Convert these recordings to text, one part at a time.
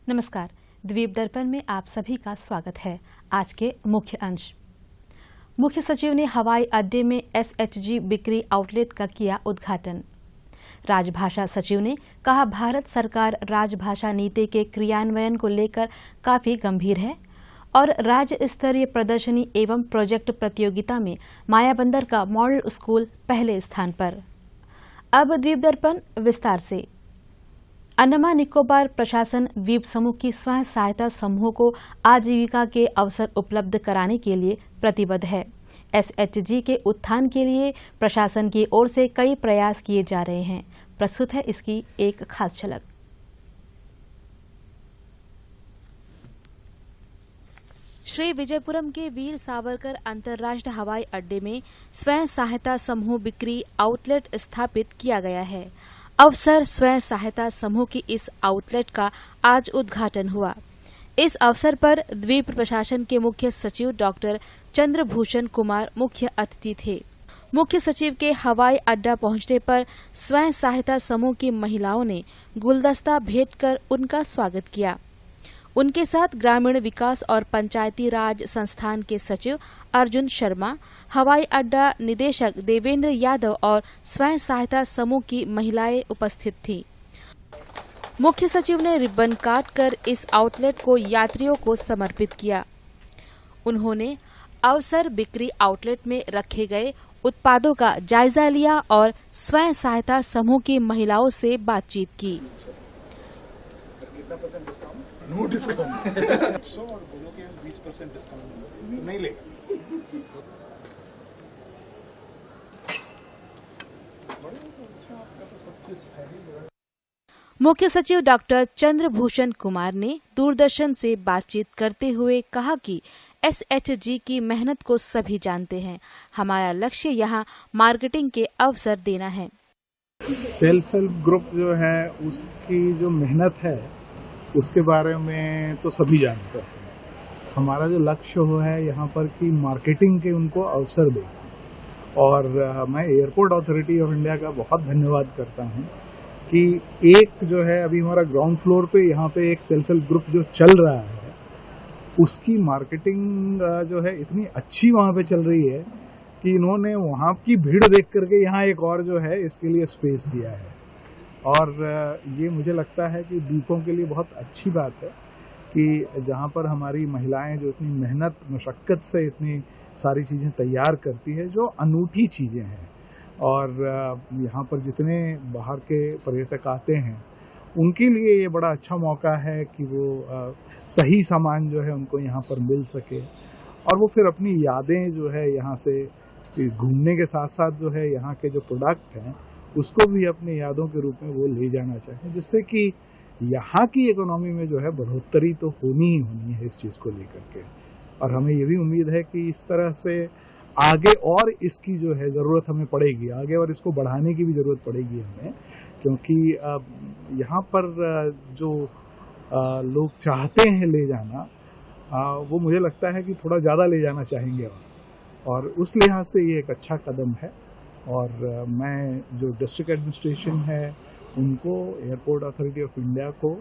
नमस्कार। द्वीप दर्पण में आप सभी का स्वागत है। आज के मुख्य अंश। मुख्य सचिव ने हवाई अड्डे में SHG बिक्री आउटलेट का किया उद्घाटन। राजभाषा सचिव ने कहा, भारत सरकार राजभाषा नीति के क्रियान्वयन को लेकर काफी गंभीर है और राज्य स्तरीय प्रदर्शनी एवं प्रोजेक्ट प्रतियोगिता में मायाबंदर का मॉडल स्कूल पहले स्थान पर। अब द्वीप दर्पण विस्तार से। अंडमान निकोबार प्रशासन द्वीप समूह की स्वयं सहायता समूह को आजीविका के अवसर उपलब्ध कराने के लिए प्रतिबद्ध है। SHG के उत्थान के लिए प्रशासन की ओर से कई प्रयास किए जा रहे हैं। प्रस्तुत है इसकी एक खास झलक। श्री विजयपुरम के वीर सावरकर अंतर्राष्ट्रीय हवाई अड्डे में स्वयं सहायता समूह बिक्री आउटलेट स्थापित किया गया है। अवसर स्वयं सहायता समूह की इस आउटलेट का आज उद्घाटन हुआ। इस अवसर पर द्वीप प्रशासन के मुख्य सचिव डॉक्टर चंद्रभूषण कुमार मुख्य अतिथि थे। मुख्य सचिव के हवाई अड्डा पहुंचने पर स्वयं सहायता समूह की महिलाओं ने गुलदस्ता भेंट कर उनका स्वागत किया। उनके साथ ग्रामीण विकास और पंचायती राज संस्थान के सचिव अर्जुन शर्मा, हवाई अड्डा निदेशक देवेंद्र यादव और स्वयं सहायता समूह की महिलाएं उपस्थित थीं। मुख्य सचिव ने रिबन काटकर इस आउटलेट को यात्रियों को समर्पित किया। उन्होंने अवसर बिक्री आउटलेट में रखे गए उत्पादों का जायजा लिया और स्वयं सहायता समूह की महिलाओं से बातचीत की। नो डिस्काउंट 100 और बोलो कि 20% डिस्काउंट नहीं लेगा। मुख्य सचिव डॉक्टर चंद्रभूषण कुमार ने दूरदर्शन से बातचीत करते हुए कहा कि SHG की मेहनत को सभी जानते हैं। हमारा लक्ष्य यहां मार्केटिंग के अवसर देना है। सेल्फ हेल्प ग्रुप जो है उसकी जो मेहनत है उसके बारे में तो सभी जानते हैं। हमारा जो लक्ष्य हो है यहाँ पर कि मार्केटिंग के उनको अवसर देना। और मैं एयरपोर्ट अथॉरिटी ऑफ इंडिया का बहुत धन्यवाद करता हूँ कि एक जो है अभी हमारा ग्राउंड फ्लोर पे यहाँ पे एक सेल्फ हेल्प ग्रुप जो चल रहा है उसकी मार्केटिंग जो है इतनी अच्छी वहाँ पे चल रही है कि इन्होंने वहाँ की भीड़ देख करके यहाँ एक और जो है इसके लिए स्पेस दिया है। और ये मुझे लगता है कि द्वीपों के लिए बहुत अच्छी बात है कि जहाँ पर हमारी महिलाएं जो इतनी मेहनत मशक्क़त से इतनी सारी चीज़ें तैयार करती है, जो अनूठी चीज़ें हैं, और यहाँ पर जितने बाहर के पर्यटक आते हैं उनके लिए ये बड़ा अच्छा मौका है कि वो सही सामान जो है उनको यहाँ पर मिल सके और वो फिर अपनी यादें जो है यहाँ से घूमने के साथ साथ जो है यहाँ के जो प्रोडक्ट हैं उसको भी अपनी यादों के रूप में वो ले जाना चाहिए, जिससे कि यहाँ की इकोनॉमी में जो है बढ़ोतरी तो होनी ही होनी है इस चीज़ को लेकर के। और हमें ये भी उम्मीद है कि इस तरह से आगे और इसकी जो है ज़रूरत हमें पड़ेगी आगे, और इसको बढ़ाने की भी ज़रूरत पड़ेगी हमें, क्योंकि यहाँ पर जो लोग चाहते हैं ले जाना वो मुझे लगता है कि थोड़ा ज़्यादा ले जाना चाहेंगे, और उस लिहाज से ये एक अच्छा कदम है। और मैं जो डिस्ट्रिक्ट एडमिनिस्ट्रेशन है उनको, एयरपोर्ट अथॉरिटी ऑफ इंडिया को,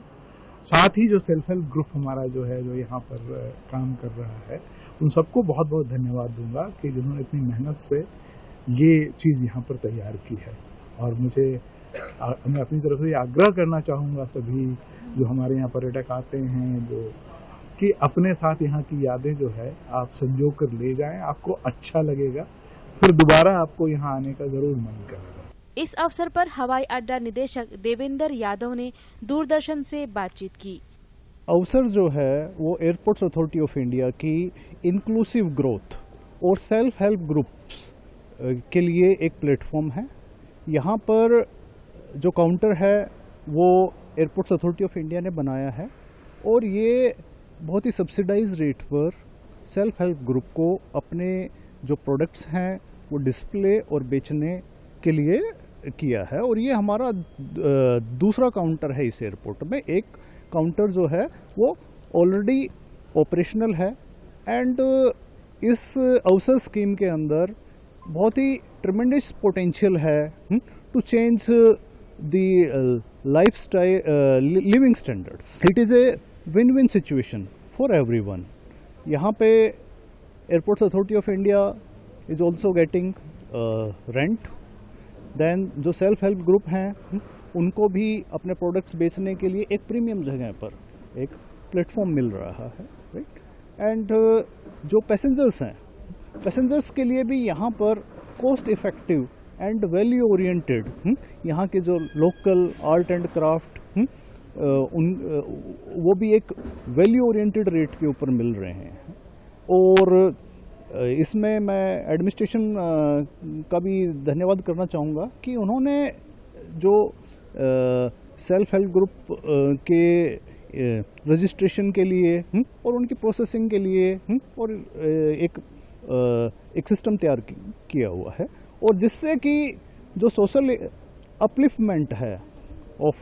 साथ ही जो सेल्फ हेल्प ग्रुप हमारा जो है जो यहाँ पर काम कर रहा है, उन सबको बहुत बहुत धन्यवाद दूंगा कि जिन्होंने इतनी मेहनत से ये चीज़ यहाँ पर तैयार की है। और मैं अपनी तरफ से आग्रह करना चाहूँगा सभी जो हमारे यहाँ पर्यटक आते हैं जो कि अपने साथ यहाँ की यादें जो है आप संजो कर ले जाएं, आपको अच्छा लगेगा, फिर दोबारा आपको यहाँ आने का जरूर मन करेगा। इस अवसर पर हवाई अड्डा निदेशक देवेंद्र यादव ने दूरदर्शन से बातचीत की। अवसर जो है वो एयरपोर्ट्स अथॉरिटी ऑफ इंडिया की इंक्लूसिव ग्रोथ और सेल्फ हेल्प ग्रुप्स के लिए एक प्लेटफॉर्म है। यहाँ पर जो काउंटर है वो एयरपोर्ट्स अथॉरिटी ऑफ इंडिया ने बनाया है और ये बहुत ही सब्सिडाइज रेट पर सेल्फ हेल्प ग्रुप को अपने जो प्रोडक्ट्स हैं वो डिस्प्ले और बेचने के लिए किया है। और ये हमारा दूसरा काउंटर है इस एयरपोर्ट में। एक काउंटर जो है वो ऑलरेडी ऑपरेशनल है एंड इस अवसर स्कीम के अंदर बहुत ही ट्रेमेंडस पोटेंशियल है to change the lifestyle living standards. It is a win win situation for everyone. यहाँ पे Airports Authority of India is also getting rent. Then जो सेल्फ हेल्प ग्रुप हैं उनको भी अपने प्रोडक्ट्स बेचने के लिए एक प्रीमियम जगह पर एक प्लेटफॉर्म मिल रहा है, राइट। एंड जो पैसेंजर्स हैं, पैसेंजर्स के लिए भी यहाँ पर cost effective and value oriented यहाँ के जो लोकल आर्ट एंड क्राफ्ट वो भी एक वैल्यू ओरिएंटेड रेट के ऊपर मिल रहे हैं। और इसमें मैं एडमिनिस्ट्रेशन का भी धन्यवाद करना चाहूँगा कि उन्होंने जो सेल्फ हेल्प ग्रुप के रजिस्ट्रेशन के लिए और उनकी प्रोसेसिंग के लिए और एक सिस्टम तैयार किया हुआ है, और जिससे कि जो सोशल अपलिफ्टमेंट है ऑफ,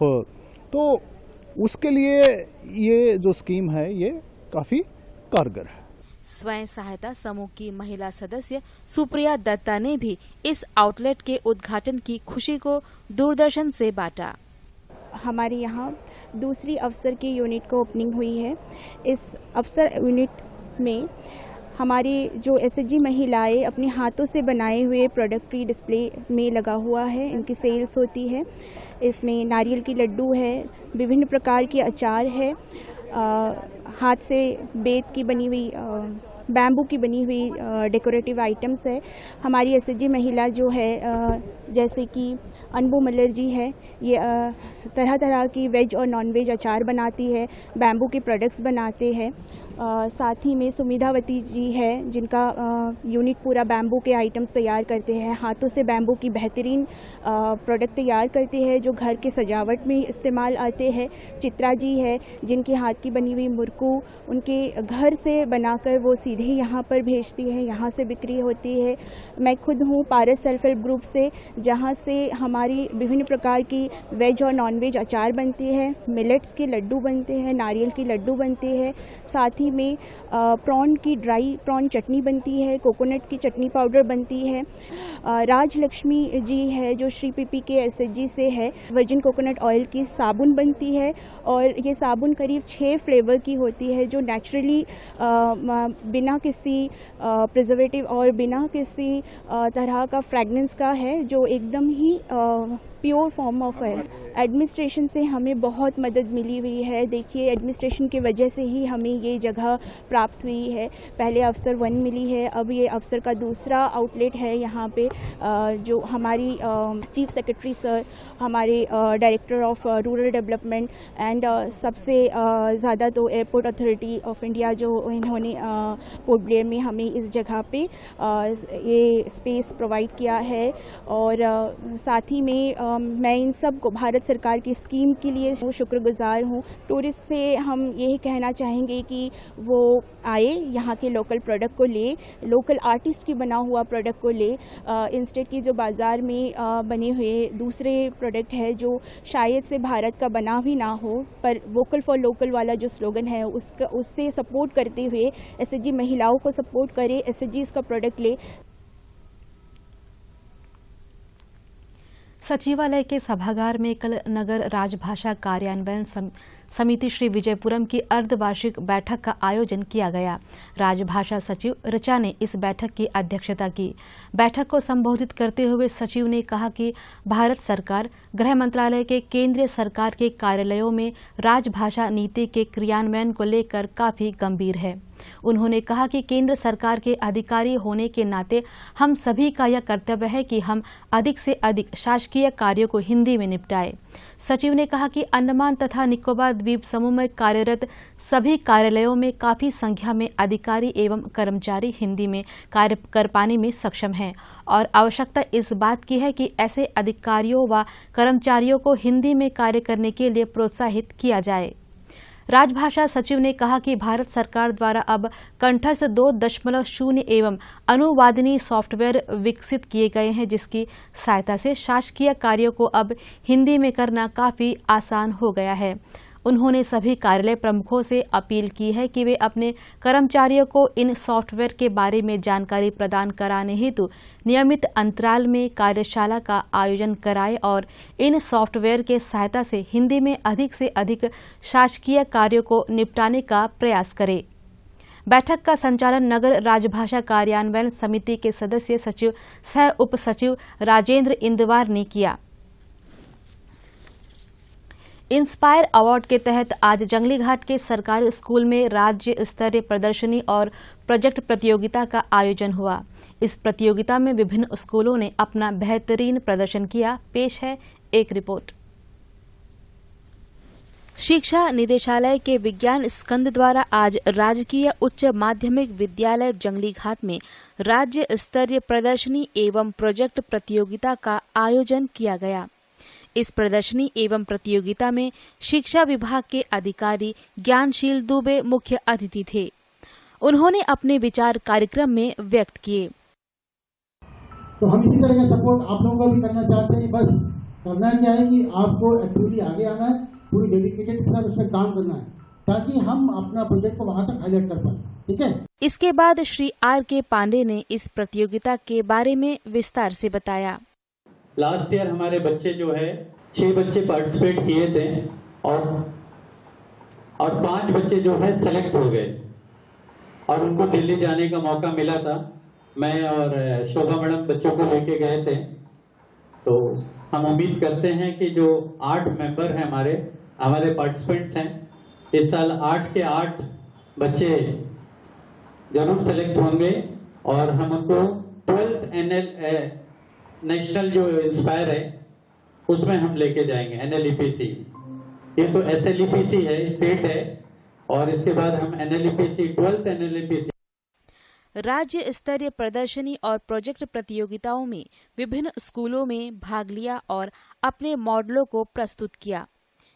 तो उसके लिए ये जो स्कीम है ये काफ़ी कारगर है। स्वयं सहायता समूह की महिला सदस्य सुप्रिया दत्ता ने भी इस आउटलेट के उद्घाटन की खुशी को दूरदर्शन से बांटा। हमारे यहाँ दूसरी अफसर की यूनिट को ओपनिंग हुई है। इस अफसर यूनिट में हमारी जो एसएचजी महिलाएं अपने हाथों से बनाए हुए प्रोडक्ट की डिस्प्ले में लगा हुआ है, इनकी सेल्स होती है। इसमें नारियल की लड्डू है, विभिन्न प्रकार की अचार है, हाथ से बेत की बनी हुई बैम्बू की बनी हुई डेकोरेटिव आइटम्स है। हमारी एसएचजी महिला जो है जैसे कि अनबू मल्लर जी है, ये तरह तरह की वेज और नॉन वेज अचार बनाती है, बैम्बू के प्रोडक्ट्स बनाते हैं। साथ ही में सुमिधावती जी है जिनका यूनिट पूरा बैम्बू के आइटम्स तैयार करते हैं, हाथों से बैम्बू की बेहतरीन प्रोडक्ट तैयार करते हैं जो घर के सजावट में इस्तेमाल आते हैं। चित्रा जी है जिनके हाथ की बनी हुई मुरकू उनके घर से बनाकर वो सीधे यहाँ पर भेजती है, यहाँ से बिक्री होती है। मैं खुद हूँ पारस सेल्फ हेल्प ग्रुप से, जहाँ से हमारी विभिन्न प्रकार की वेज और नॉन वेज अचार बनती है, मिलेट्स के लड्डू बनते हैं, नारियल की लड्डू बनते हैं, साथ ही में प्रॉन की ड्राई प्रॉन चटनी बनती है, कोकोनट की चटनी पाउडर बनती है। राजलक्ष्मी जी है जो श्री पीपी के एसएचजी से है, वर्जिन कोकोनट ऑयल की साबुन बनती है, और ये साबुन करीब 6 फ्लेवर की होती है जो नेचुरली बिना किसी प्रिजर्वेटिव और बिना किसी तरह का फ्रेगनेंस का है, जो एकदम ही प्योर फॉर्म ऑफ है। एडमिनिस्ट्रेशन से हमें बहुत मदद मिली हुई है। देखिए एडमिनिस्ट्रेशन की वजह से ही हमें ये जगह प्राप्त हुई है। पहले अफसर 1 मिली है, अब ये अफसर का दूसरा आउटलेट है यहाँ पे। जो हमारी चीफ सेक्रेटरी सर, हमारे director of rural development and सबसे ज़्यादा तो एयरपोर्ट अथॉरिटी ऑफ इंडिया, जो इन्होंने पोर्ट ब्लेयर में हमें इस जगह पे ये स्पेस प्रोवाइड किया है। और साथ ही में मैं इन सब को भारत सरकार की स्कीम के लिए शुक्रगुजार हूँ। टूरिस्ट से हम यही कहना चाहेंगे कि वो आए, यहाँ के लोकल प्रोडक्ट को ले, लोकल आर्टिस्ट की बना हुआ प्रोडक्ट को ले, इंस्टेड की जो बाज़ार में बने हुए दूसरे प्रोडक्ट है जो शायद से भारत का बना भी ना हो, पर वोकल फॉर लोकल वाला जो स्लोगन है उससे सपोर्ट करते हुए एसएचजी महिलाओं को सपोर्ट करे, एसएचजी इसका प्रोडक्ट ले। सचिवालय के सभागार में कल नगर राजभाषा कार्यान्वयन समिति श्री विजयपुरम की अर्धवार्षिक बैठक का आयोजन किया गया। राजभाषा सचिव ऋचा ने इस बैठक की अध्यक्षता की। बैठक को संबोधित करते हुए सचिव ने कहा कि भारत सरकार गृह मंत्रालय के केंद्रीय सरकार के कार्यालयों में राजभाषा नीति के क्रियान्वयन को लेकर काफी गंभीर है। उन्होंने कहा कि केंद्र सरकार के अधिकारी होने के नाते हम सभी का यह कर्तव्य है कि हम अधिक से अधिक शासकीय कार्यों को हिंदी में निपटाएं। सचिव ने कहा कि अंडमान तथा निकोबार द्वीप समूह में कार्यरत सभी कार्यालयों में काफी संख्या में अधिकारी एवं कर्मचारी हिंदी में कार्य कर पाने में सक्षम हैं और आवश्यकता इस बात की है कि ऐसे अधिकारियों व कर्मचारियों को हिंदी में कार्य करने के लिए प्रोत्साहित किया जाए। राजभाषा सचिव ने कहा कि भारत सरकार द्वारा अब कंठस्थ 2.0 एवं अनुवादिनी सॉफ्टवेयर विकसित किए गए हैं, जिसकी सहायता से शासकीय कार्यों को अब हिंदी में करना काफी आसान हो गया है। उन्होंने सभी कार्यालय प्रमुखों से अपील की है कि वे अपने कर्मचारियों को इन सॉफ्टवेयर के बारे में जानकारी प्रदान कराने हेतु नियमित अंतराल में कार्यशाला का आयोजन कराएं और इन सॉफ्टवेयर के सहायता से हिंदी में अधिक से अधिक शासकीय कार्यों को निपटाने का प्रयास करें। बैठक का संचालन नगर राजभाषा कार्यान्वयन समिति के सदस्य सचिव सह उप सचिव राजेंद्र इंदवार ने किया। इंस्पायर अवार्ड के तहत आज जंगली घाट के सरकारी स्कूल में राज्य स्तरीय प्रदर्शनी और प्रोजेक्ट प्रतियोगिता का आयोजन हुआ। इस प्रतियोगिता में विभिन्न स्कूलों ने अपना बेहतरीन प्रदर्शन किया। पेश है एक रिपोर्ट। शिक्षा निदेशालय के विज्ञान स्कंद द्वारा आज राजकीय उच्च माध्यमिक विद्यालय जंगली घाट में राज्य स्तरीय प्रदर्शनी एवं प्रोजेक्ट प्रतियोगिता का आयोजन किया गया। इस प्रदर्शनी एवं प्रतियोगिता में शिक्षा विभाग के अधिकारी ज्ञानशील दुबे मुख्य अतिथि थे। उन्होंने अपने विचार कार्यक्रम में व्यक्त किए। तो हम इसी तरह का सपोर्ट आप लोगों को भी करना चाहते हैं। बस करना क्या है कि आपको एक्टिवली आगे आना है, पूरी डेडिकेटेड के साथ उस पर काम करना है ताकि हम अपना प्रोजेक्ट को वहां तक हाईलाइट कर पाए। ठीक है। इसके बाद श्री R.K. पांडे ने इस प्रतियोगिता के बारे में विस्तार से बताया। लास्ट ईयर हमारे बच्चे जो है 6 बच्चे पार्टिसिपेट किए थे और 5 बच्चे जो है सेलेक्ट हो गए और उनको दिल्ली जाने का मौका मिला था। मैं और शोभा मैडम बच्चों को लेके गए थे। तो हम उम्मीद करते हैं कि जो 8 मेंबर हैं हमारे पार्टिसिपेंट्स हैं, इस साल 8 के 8 बच्चे जरूर सेलेक्ट होंगे और हम उनको 12th नेशनल जो इंस्पायर है उसमें हम लेके जाएंगे। NLEPC ये तो SLEPC है, स्टेट है, और इसके बाद हम NLEPC 12th NLEPC। राज्य स्तरीय प्रदर्शनी और प्रोजेक्ट प्रतियोगिताओं में विभिन्न स्कूलों में भाग लिया और अपने मॉडलों को प्रस्तुत किया।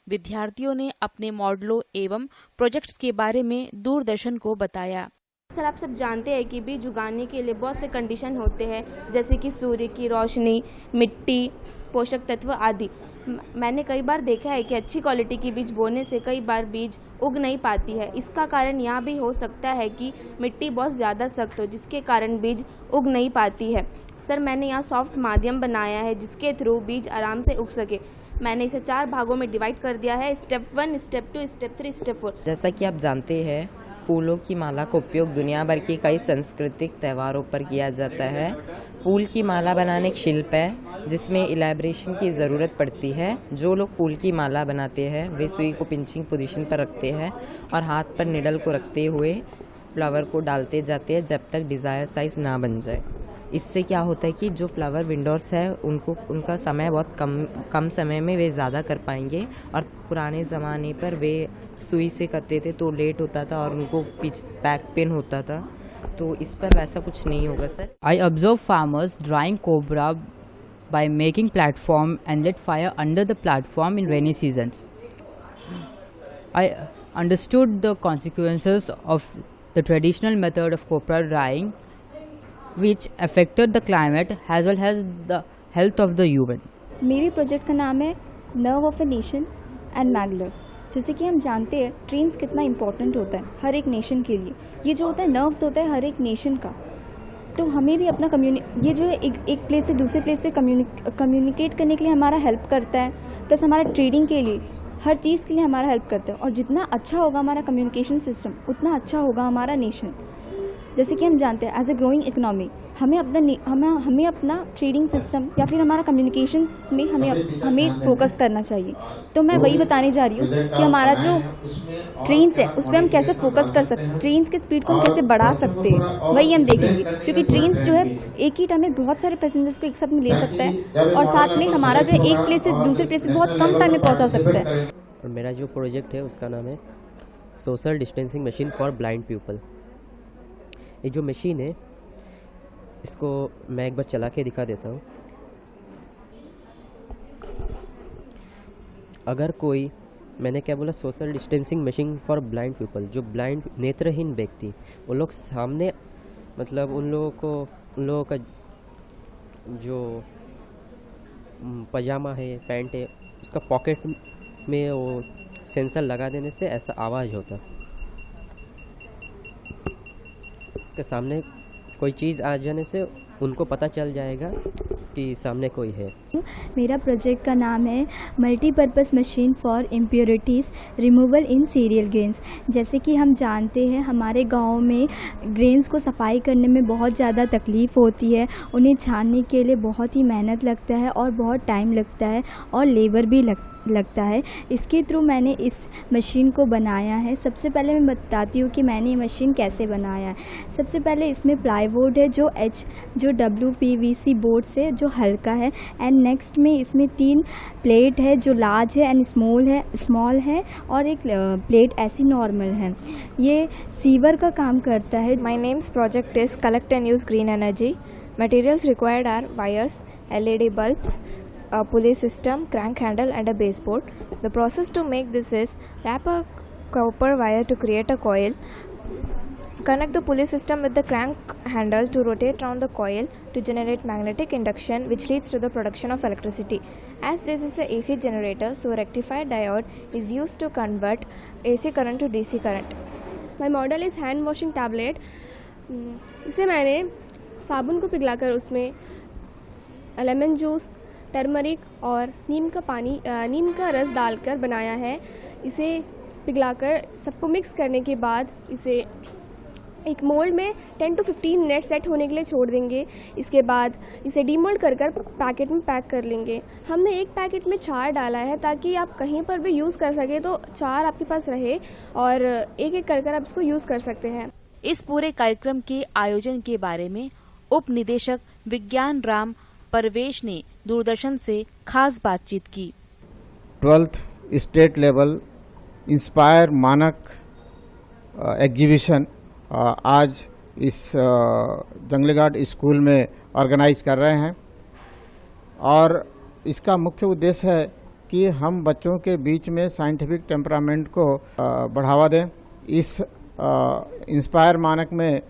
विद्यार्थियों ने अपने मॉडलों एवं प्रोजेक्ट्स के बारे में दूरदर्शन को बताया। सर, आप सब जानते हैं कि बीज उगाने के लिए बहुत से कंडीशन होते हैं, जैसे कि सूर्य की रोशनी, मिट्टी, पोषक तत्व आदि। मैंने कई बार देखा है कि अच्छी क्वालिटी की बीज बोने से कई बार बीज उग नहीं पाती है। इसका कारण यह भी हो सकता है कि मिट्टी बहुत ज़्यादा सख्त हो, जिसके कारण बीज उग नहीं पाती है। सर, मैंने यहाँ सॉफ्ट माध्यम बनाया है जिसके थ्रू बीज आराम से उग सके। मैंने इसे 4 भागों में डिवाइड कर दिया है, स्टेप 1, स्टेप 2, स्टेप 3, स्टेप 4। जैसा कि आप जानते हैं, फूलों की माला का उपयोग दुनिया भर के कई सांस्कृतिक त्योहारों पर किया जाता है। फूल की माला बनाना एक शिल्प है जिसमें इलैबोरेशन की ज़रूरत पड़ती है। जो लोग फूल की माला बनाते हैं वे सुई को पिंचिंग पोजीशन पर रखते हैं और हाथ पर निडल को रखते हुए फ्लावर को डालते जाते हैं जब तक डिज़ायर साइज़ ना बन जाए। इससे क्या होता है कि जो फ्लावर विंडोर्स है उनका समय बहुत कम समय में वे ज़्यादा कर पाएंगे। और पुराने ज़माने पर वे सुई से करते थे तो लेट होता था और उनको बैक पेन होता था, तो इस पर वैसा कुछ नहीं होगा sir. I observe farmers drying cobra by making platform and lit fire under the platform in rainy seasons. I understood the consequences of the traditional method of cobra drying, which affected the climate as well as the health of the human. मेरे project का नाम है nerve of a nation and मैगलर। जैसे कि हम जानते हैं ट्रेन्स कितना इम्पोर्टेंट होता है हर एक नेशन के लिए। ये जो होता है नर्व्स होता है हर एक नेशन का, तो हमें भी अपना ये जो है एक प्लेस से दूसरे प्लेस पे कम्युनिकेट करने के लिए हमारा हेल्प करता है, प्लस हमारा ट्रेडिंग के लिए हर चीज़ के लिए हमारा हेल्प करता है। और जितना अच्छा होगा हमारा कम्युनिकेशन सिस्टम उतना अच्छा होगा हमारा नेशन। जैसे कि हम जानते हैं एज ए ग्रोइंग इकोनॉमी हमें अपना ट्रेडिंग सिस्टम या फिर हमारा कम्युनिकेशन में हमें फोकस करना चाहिए। तो मैं वही बताने जा रही हूँ कि हमारा जो ट्रेन्स है उस पर हम कैसे फोकस कर सकते हैं, ट्रेन्स की स्पीड को हम कैसे बढ़ा सकते हैं, वही हम देखेंगे। क्योंकि ट्रेन्स जो है एक ही टाइम में बहुत सारे पैसेंजर्स को एक साथ में ले सकता है और साथ में हमारा जो है एक प्लेस से दूसरे प्लेस पे बहुत कम टाइम में पहुँचा सकता है। और मेरा जो प्रोजेक्ट है उसका नाम है social distancing machine for blind people. ये जो मशीन है इसको मैं एक बार चला के दिखा देता हूँ। अगर कोई, मैंने क्या बोला, social distancing machine for blind people, जो ब्लाइंड नेत्रहीन व्यक्ति, वो लोग सामने, मतलब उन लोगों का जो पजामा है, पैंट है, उसका पॉकेट में वो सेंसर लगा देने से ऐसा आवाज़ होता। इसके सामने कोई चीज़ आ जाने से उनको पता चल जाएगा कि सामने कोई है। मेरा प्रोजेक्ट का नाम है multipurpose machine for impurities removal in serial grains. जैसे कि हम जानते हैं हमारे गांव में ग्रेन्स को सफाई करने में बहुत ज़्यादा तकलीफ़ होती है, उन्हें छानने के लिए बहुत ही मेहनत लगता है और बहुत टाइम लगता है और लेबर भी लगता है। इसके थ्रू मैंने इस मशीन को बनाया है। सबसे पहले मैं बताती हूँ कि मैंने ये मशीन कैसे बनाया है। सबसे पहले इसमें प्लाईवुड है जो WPVC बोर्ड से जो हल्का है, एंड नेक्स्ट में इसमें 3 प्लेट है जो लार्ज है एंड स्मॉल है और एक प्लेट ऐसी नॉर्मल है। ये सीवर का काम करता है। My name's project is collect and use green energy. Materials required are wires, LED bulbs, a pulley system, crank handle and a baseboard. The process to make this is wrap a copper wire to create a coil. Connect the pulley system with the crank handle to rotate around the coil to generate magnetic induction, which leads to the production of electricity. As this is a AC generator, so a rectifier diode is used to convert AC current to DC current. My model is hand washing tablet. इसे मैंने साबुन को पिघलाकर उसमें lemon juice, turmeric और नीम का रस डालकर बनाया है। इसे पिघलाकर सबको मिक्स करने के बाद इसे एक मोल्ड में 10 to 15 मिनट सेट होने के लिए छोड़ देंगे। इसके बाद इसे डीमोल्ड कर पैकेट में पैक कर लेंगे। हमने एक पैकेट में 4 डाला है ताकि आप कहीं पर भी यूज़ कर सके तो 4 आपके पास रहे और एक कर आप इसको यूज़ कर सकते हैं। इस पूरे कार्यक्रम के आयोजन के बारे में उप निदेशक विज्ञान राम परवेश ने दूरदर्शन से खास बातचीत की। 12th स्टेट लेवल इंस्पायर मानक एग्जीबिशन आज इस जंगली घाट स्कूल में ऑर्गेनाइज कर रहे हैं और इसका मुख्य उद्देश्य है कि हम बच्चों के बीच में साइंटिफिक टेम्परामेंट को बढ़ावा दें। इस इंस्पायर मानक में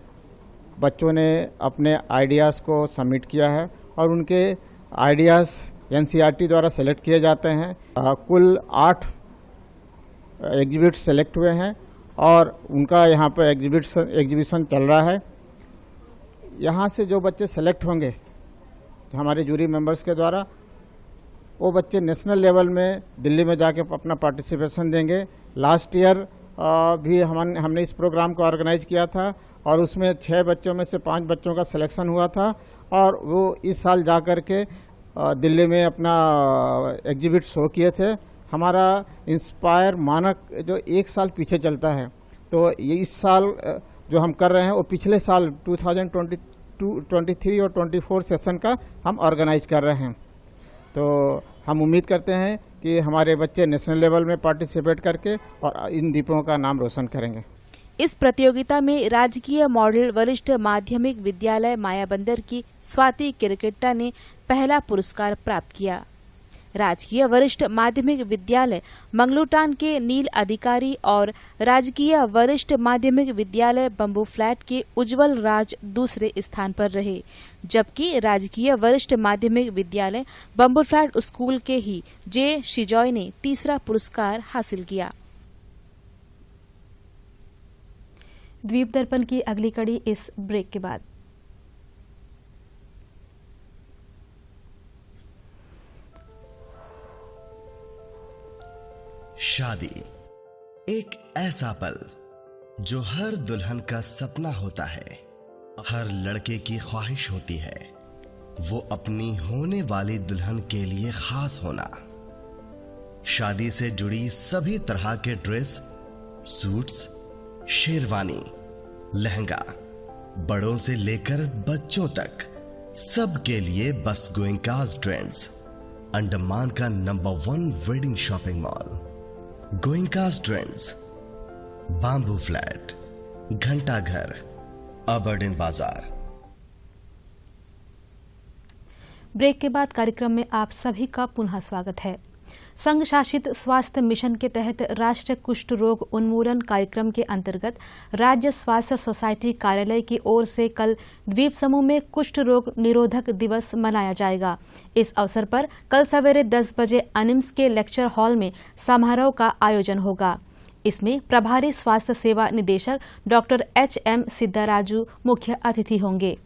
बच्चों ने अपने आइडियाज़ को सबमिट किया है और उनके आइडियाज़ NCERT द्वारा सेलेक्ट किए जाते हैं। कुल 8 एग्जीबिट सेलेक्ट हुए हैं और उनका यहाँ पर एग्जीबिशन चल रहा है। यहाँ से जो बच्चे सेलेक्ट होंगे हमारे जूरी मेंबर्स के द्वारा, वो बच्चे नेशनल लेवल में दिल्ली में जाके अपना पार्टिसिपेशन देंगे। लास्ट ईयर भी हमने इस प्रोग्राम को ऑर्गेनाइज किया था और उसमें 6 बच्चों में से 5 बच्चों का सिलेक्शन हुआ था और वो इस साल जा कर के दिल्ली में अपना एग्जीबिट शो किए थे। हमारा इंस्पायर मानक जो 1 साल पीछे चलता है, तो ये इस साल जो हम कर रहे हैं वो पिछले साल 2023 और 24 सेशन का हम ऑर्गेनाइज कर रहे हैं। तो हम उम्मीद करते हैं कि हमारे बच्चे नेशनल लेवल में पार्टिसिपेट करके और इन दीपों का नाम रोशन करेंगे। इस प्रतियोगिता में राजकीय मॉडल वरिष्ठ माध्यमिक विद्यालय मायाबंदर की स्वाति किरकेट्टा ने पहला पुरस्कार प्राप्त किया। राजकीय वरिष्ठ माध्यमिक विद्यालय मंगलूटान के नील अधिकारी और राजकीय वरिष्ठ माध्यमिक विद्यालय बम्बू फ्लैट के उज्जवल राज दूसरे स्थान पर रहे, जबकि राजकीय वरिष्ठ माध्यमिक विद्यालय बम्बू फ्लैट स्कूल के ही जे शिजॉय ने तीसरा पुरस्कार हासिल किया। द्वीप दर्पण की अगली कड़ी इस ब्रेक के बाद। शादी एक ऐसा पल जो हर दुल्हन का सपना होता है, हर लड़के की ख्वाहिश होती है वो अपनी होने वाली दुल्हन के लिए खास होना। शादी से जुड़ी सभी तरह के ड्रेस, सूट्स, शेरवानी, लहंगा, बड़ों से लेकर बच्चों तक सबके लिए बस गोइंकास ट्रेंड्स, अंडमान का number 1 wedding shopping mall. Goenka's trends, Bamboo Flat, घंटा घर, अबरडीन बाजार। ब्रेक के बाद कार्यक्रम में आप सभी का पुनः स्वागत है। संघ शासित स्वास्थ्य मिशन के तहत राष्ट्रीय कुष्ठ रोग उन्मूलन कार्यक्रम के अंतर्गत राज्य स्वास्थ्य सोसाइटी कार्यालय की ओर से कल द्वीप समूह में कुष्ठ रोग निरोधक दिवस मनाया जाएगा। इस अवसर पर कल सवेरे 10 बजे अनिम्स के लेक्चर हॉल में समारोह का आयोजन होगा। इसमें प्रभारी स्वास्थ्य सेवा निदेशक डॉक्टर HM सिद्धाराजू मुख्य अतिथि होंगे।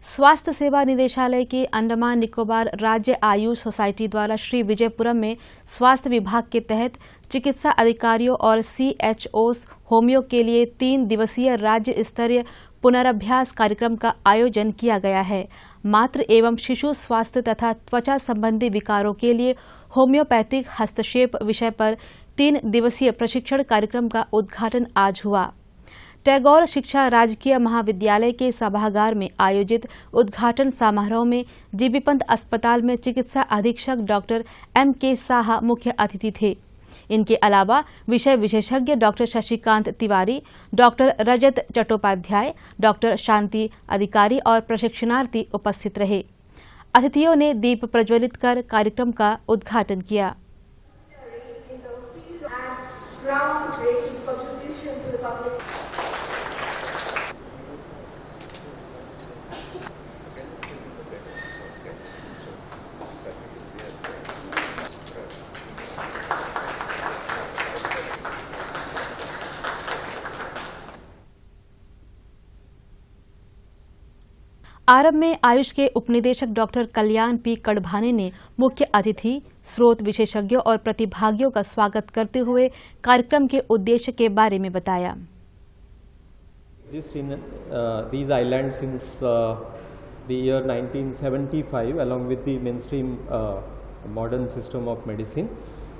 स्वास्थ्य सेवा निदेशालय के अंडमान निकोबार राज्य आयुष सोसाइटी द्वारा श्री विजयपुरम में स्वास्थ्य विभाग के तहत चिकित्सा अधिकारियों और CHOs होमियो के लिए 3 दिवसीय राज्य स्तरीय पुनरभ्यास कार्यक्रम का आयोजन किया गया है। मातृ एवं शिशु स्वास्थ्य तथा त्वचा संबंधी विकारों के लिए होम्योपैथिक हस्तक्षेप विषय पर 3 दिवसीय प्रशिक्षण कार्यक्रम का उद्घाटन आज हुआ। टैगोर शिक्षा राजकीय महाविद्यालय के सभागार में आयोजित उद्घाटन समारोह में जीबी पंत अस्पताल में चिकित्सा अधीक्षक डॉक्टर MK साहा मुख्य अतिथि थे। इनके अलावा विषय विशेषज्ञ डॉक्टर शशिकांत तिवारी, डॉक्टर रजत चट्टोपाध्याय, डॉक्टर शांति अधिकारी और प्रशिक्षणार्थी उपस्थित रहे। अतिथियों ने दीप प्रज्वलित कर कार्यक्रम का उद्घाटन किया। आरंभ में आयुष के उपनिदेशक डॉक्टर कल्याण P कड़भाने ने मुख्य अतिथि, स्रोत विशेषज्ञों और प्रतिभागियों का स्वागत करते हुए कार्यक्रम के उद्देश्य के बारे में बताया। Exist in these islands since the year 1975, along with the mainstream modern system of medicine.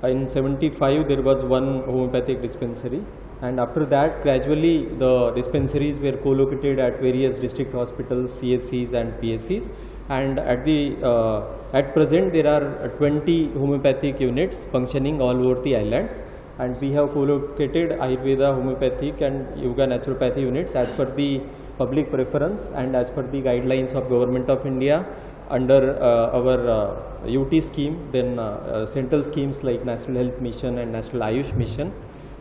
In 75, there was one homeopathic dispensary, and after that, gradually the dispensaries were co-located at various district hospitals, CSCs, and PSCs. And at present, there are 20 homeopathic units functioning all over the islands. And we have co-located Ayurveda, homeopathic and yoga naturopathy units as per the public preference and as per the guidelines of Government of India under our UT scheme, then central schemes like National Health Mission and National Ayush Mission.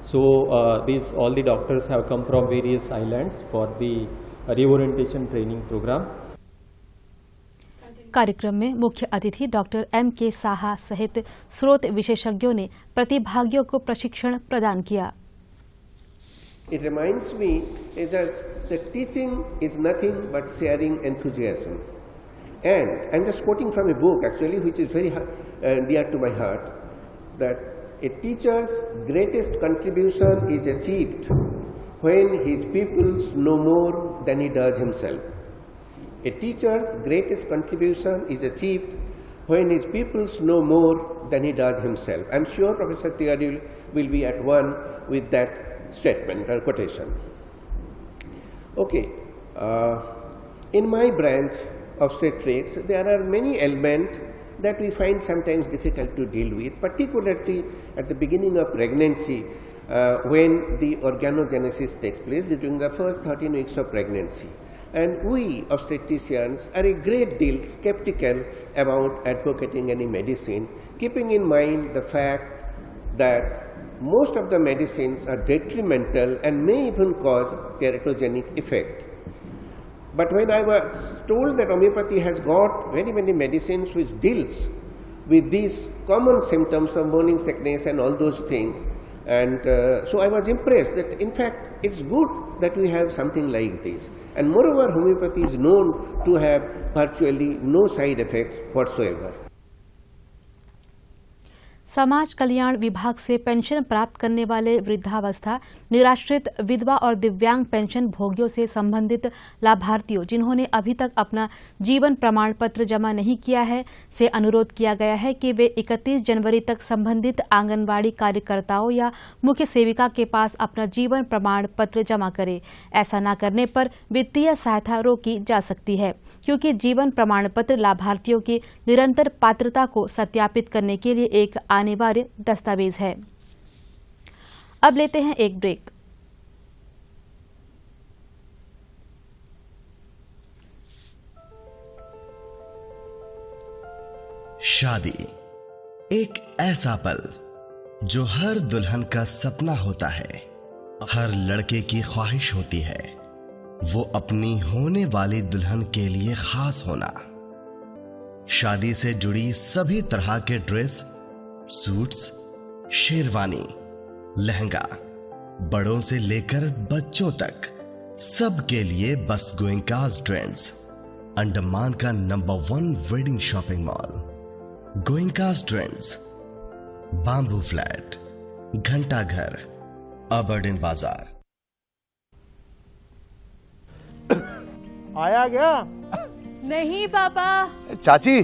So all the doctors have come from various islands for the reorientation training program. कार्यक्रम में मुख्य अतिथि doctor MK Saha सहित स्रोत विशेषज्ञों ने प्रतिभागियों को प्रशिक्षण प्रदान किया। It reminds me that teaching is nothing but sharing enthusiasm. And I'm just quoting from a book actually which is very dear to my heart, that a teacher's greatest contribution is achieved when his pupils know more than he does himself. A teacher's greatest contribution is achieved when his pupils know more than he does himself. I'm sure Professor Tiwari will be at one with that statement or quotation. Okay, in my branch of obstetrics, there are many elements that we find sometimes difficult to deal with, particularly at the beginning of pregnancy when the organogenesis takes place during the first 13 weeks of pregnancy. And we obstetricians are a great deal skeptical about advocating any medicine, keeping in mind the fact that most of the medicines are detrimental and may even cause teratogenic effect. But when I was told that homeopathy has got very many medicines which deals with these common symptoms of morning sickness and all those things, and so I was impressed that in fact it's good that we have something like this. And moreover, homeopathy is known to have virtually no side effects whatsoever. समाज कल्याण विभाग से pension प्राप्त करने वाले वृद्धावस्था, निराश्रित, विधवा और दिव्यांग पेंशन भोगियों से संबंधित लाभार्थियों जिन्होंने अभी तक अपना जीवन प्रमाण पत्र जमा नहीं किया है से अनुरोध किया गया है कि वे 31 जनवरी तक संबंधित आंगनबाड़ी कार्यकर्ताओं या मुख्य सेविका के पास अपना जीवन प्रमाण पत्र जमा करें। ऐसा न करने पर वित्तीय सहायता रोकी जा सकती है, क्योंकि जीवन प्रमाण पत्र लाभार्थियों की निरंतर पात्रता को सत्यापित करने के लिए एक अनिवार्य दस्तावेज है। अब लेते हैं एक ब्रेक। शादी एक ऐसा पल जो हर दुल्हन का सपना होता है, हर लड़के की ख्वाहिश होती है वो अपनी होने वाली दुल्हन के लिए खास होना। शादी से जुड़ी सभी तरह के ड्रेस, सूट्स, शेरवानी, लहंगा, बड़ों से लेकर बच्चों तक सबके लिए बस गोइंकास ट्रेंड्स, अंडमान का number 1 wedding shopping mall. Goenka's trends, Bamboo Flat, घंटा घर, अबरडीन बाजार। आया गया? नहीं पापा। चाची,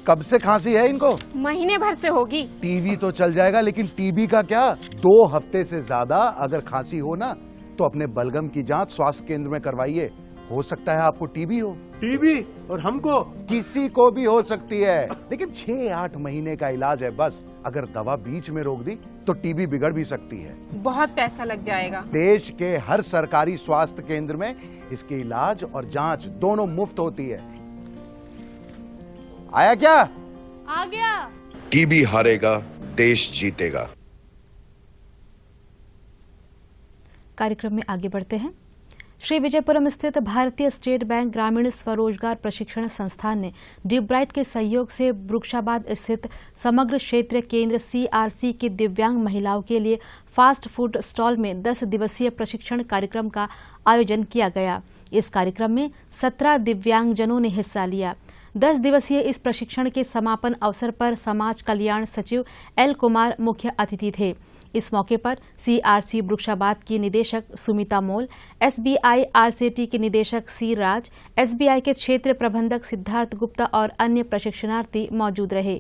कब से खांसी है इनको? महीने भर से होगी। टीवी तो चल जाएगा, लेकिन टीबी का क्या? 2 हफ्ते से ज्यादा अगर खांसी हो ना तो अपने बलगम की जांच स्वास्थ्य केंद्र में करवाइए। हो सकता है आपको टीबी हो। टीबी? और हमको? किसी को भी हो सकती है, लेकिन 6-8 महीने का इलाज है बस। अगर दवा बीच में रोक दी तो टीबी बिगड़ भी सकती है। बहुत पैसा लग जाएगा। देश के हर सरकारी स्वास्थ्य केंद्र में इसके इलाज और जांच दोनों मुफ्त होती है। आया क्या? आ गया। टीबी हारेगा, देश जीतेगा। कार्यक्रम में आगे बढ़ते हैं। श्री विजयपुरम स्थित भारतीय स्टेट बैंक ग्रामीण स्वरोजगार प्रशिक्षण संस्थान ने डीब्राइट के सहयोग से वृक्षाबाद स्थित समग्र क्षेत्र केंद्र CRC की दिव्यांग महिलाओं के लिए फास्ट फूड स्टॉल में 10 दिवसीय प्रशिक्षण कार्यक्रम का आयोजन किया गया। इस कार्यक्रम में 17 दिव्यांगजनों ने हिस्सा लिया। 10 दिवसीय इस प्रशिक्षण के समापन अवसर पर समाज कल्याण सचिव L कुमार मुख्य अतिथि थे। इस मौके पर CRC वृक्षाबाद की निदेशक सुमिता मोल, SBI RCT के निदेशक C राज, SBI के क्षेत्र प्रबंधक सिद्धार्थ गुप्ता और अन्य प्रशिक्षणार्थी मौजूद रहे।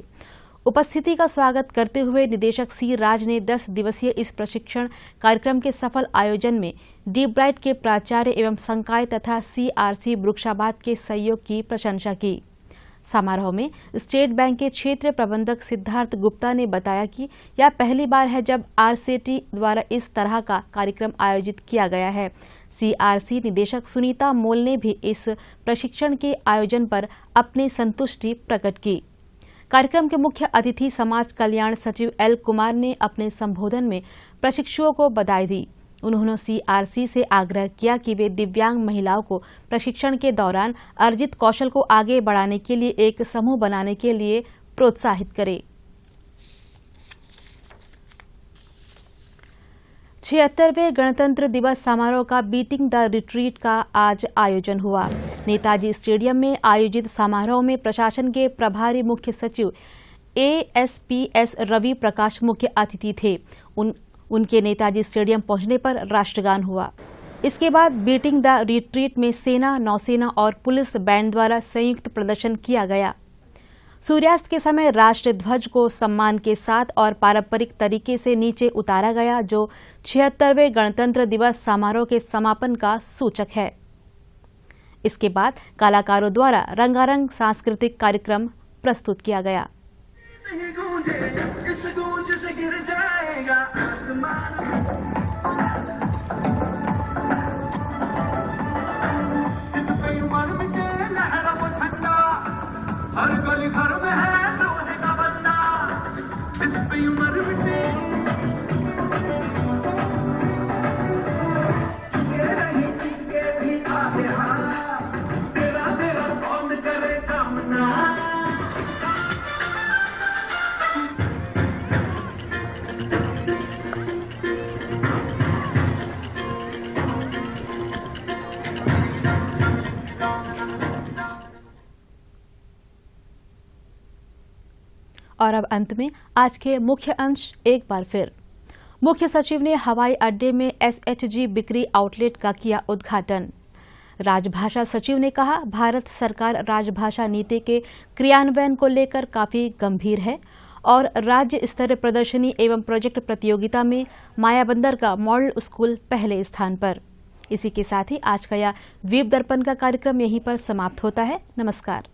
उपस्थिति का स्वागत करते हुए निदेशक C राज ने 10 दिवसीय इस प्रशिक्षण कार्यक्रम के सफल आयोजन में डीब्राइट के प्राचार्य एवं संकाय तथा CRC वृक्षाबाद के सहयोग की प्रशंसा की। समारोह में स्टेट बैंक के क्षेत्र प्रबंधक सिद्धार्थ गुप्ता ने बताया कि यह पहली बार है जब RCT द्वारा इस तरह का कार्यक्रम आयोजित किया गया है। CRC निदेशक सुनीता मोल ने भी इस प्रशिक्षण के आयोजन पर अपनी संतुष्टि प्रकट की। कार्यक्रम के मुख्य अतिथि समाज कल्याण सचिव L कुमार ने अपने संबोधन में प्रशिक्षुओं को बधाई दी। उन्होंने CRC से आग्रह किया कि वे दिव्यांग महिलाओं को प्रशिक्षण के दौरान अर्जित कौशल को आगे बढ़ाने के लिए एक समूह बनाने के लिए प्रोत्साहित करें। 76वें गणतंत्र दिवस समारोह का बीटिंग द रिट्रीट का आज आयोजन हुआ। नेताजी स्टेडियम में आयोजित समारोह में प्रशासन के प्रभारी मुख्य सचिव ASPS रवि प्रकाश मुख्य अतिथि थे। उनके नेताजी स्टेडियम पहुंचने पर राष्ट्रगान हुआ। इसके बाद बीटिंग द रिट्रीट में सेना, नौसेना और पुलिस बैंड द्वारा संयुक्त प्रदर्शन किया गया। सूर्यास्त के समय राष्ट्र ध्वज को सम्मान के साथ और पारंपरिक तरीके से नीचे उतारा गया, जो 76वें गणतंत्र दिवस समारोह के समापन का सूचक है। इसके बाद कलाकारों द्वारा रंगारंग सांस्कृतिक कार्यक्रम प्रस्तुत किया गया। हर गली घर में है सोने का बंदा, जिसपे उम्र बिते चुके नहीं किसके भी आगे हाथ, तेरा तेरा कौन करे सामना। और अब अंत में आज के मुख्य अंश एक बार फिर। मुख्य सचिव ने हवाई अड्डे में SHG बिक्री आउटलेट का किया उद्घाटन। राजभाषा सचिव ने कहा, भारत सरकार राजभाषा नीति के क्रियान्वयन को लेकर काफी गंभीर है और राज्य स्तरीय प्रदर्शनी एवं प्रोजेक्ट प्रतियोगिता में मायाबंदर का मॉडल स्कूल पहले स्थान पर। इसी के साथ ही आज का यह द्वीप दर्पण का कार्यक्रम यहीं पर समाप्त होता है। नमस्कार।